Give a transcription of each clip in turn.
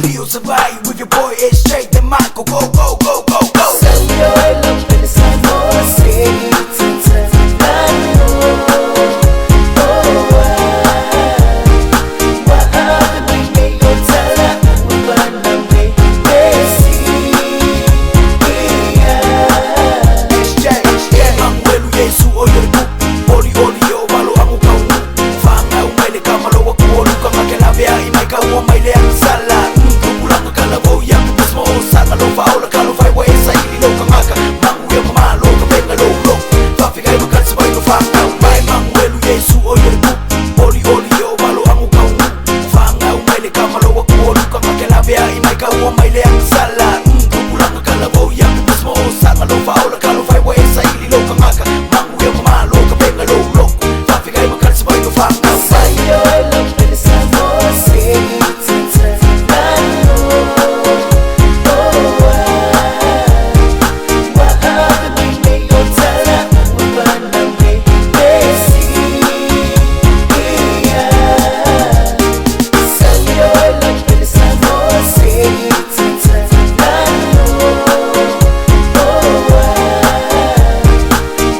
Leo Savai with your boy SJ, the Marco, go, go, go, go, go. Sa'yo ay pilisan mo, sigitin sa plano. Maaari may ngayon tala, uban na may desiya. SJ, Manuel Yesu oyo ku, oli oli yo malo ang ukaw mo. Fanga umayle ka malo ako olu ka makelabe ay may kawa may leang sala. Kulang ka kalabaw yang mismo sa kalofa ola kalofay wa sa ililo ka maka. Manguya mamalo ka benga lolo. Pafikay makan sabay no fanga umay Manuel Yesu oyo ku, oli oli yo malo ang ukaw mo. Fanga umayle ka malo ako olu ka makelabe ay may kawa may leang sala. Kulang ka kalabaw yang mismo sa kalofa ola kalofay wa sa ililo ka maka. Manguya mamalo ka benga lolo. Pafikay makan sabay no fanga umay. Sa'yo ay pilisan mo, sigitin sa plano. Maaari may ngayon tala, uban na may desiya. Sa'yo ay pilisan mo, sigitin sa plano.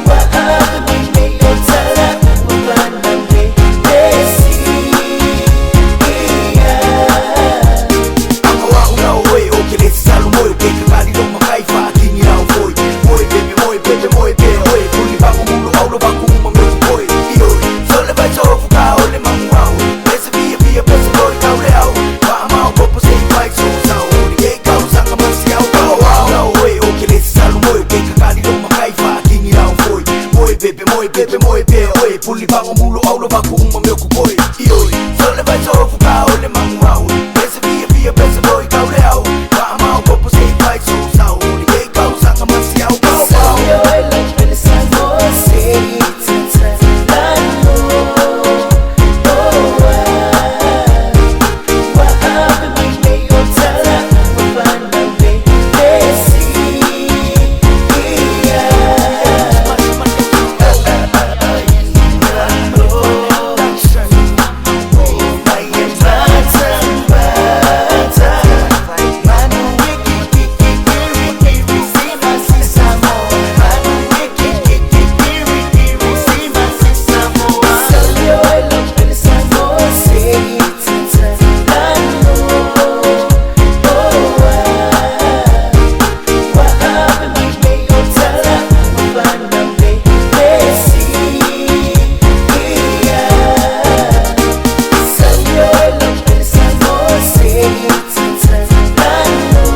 Maaari may ngayon tala, uban na may desiya. Ang kawaho na uwi, o kilis sa lumoy. Okay, kakali lang makaifa, aking ilaw boy. Moy baby, moy baby, moy baby, oy. Kuli bang umulo, aulo bang kumamang boy. Iyoy, sole ba ito, fuka, ole manguaw. Pesa via, via, pesa boy, kauleaw. Paamaw, popo sa ipay, so sa uli. Kay ikaw, sa kamasyaw, kawaho na uwi, o kilis sa lumoy. Okay, kakali lang makaifa, aking ilaw boy. Moy baby, moy baby, moy baby, oy. Kuli bang umulo, aulo bang kumamang boy. Iyoy, sole ba ito, fuka, ole manguaw. Pesa via, via, pesa boy, kauleaw. Paamaw, popo sa ipay, so sa uli. Kay ikaw, sa kamasyaw, kawaho. Sa'yo ay pilisan mo, sigitin sa plano. Maaari may ngayon tala, uban na may desiya. Batang-bata, manumikikikiri-kiri si masisa mo. Manumikikikiri-kiri si masisa mo. Sa'yo ay pilisan mo, sigitin sa plano. Maaari may ngayon tala, uban na may desiya. Sa'yo ay pilisan mo, sigitin sa plano.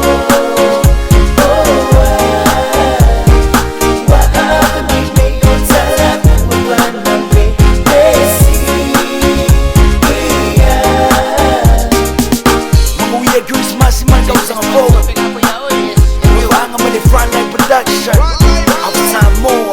Maaari may ngayon tala, uban na may desiya. Mamuya Christmas, man daw sa mga po. Ang mga Frontline Production. Ang sa mo,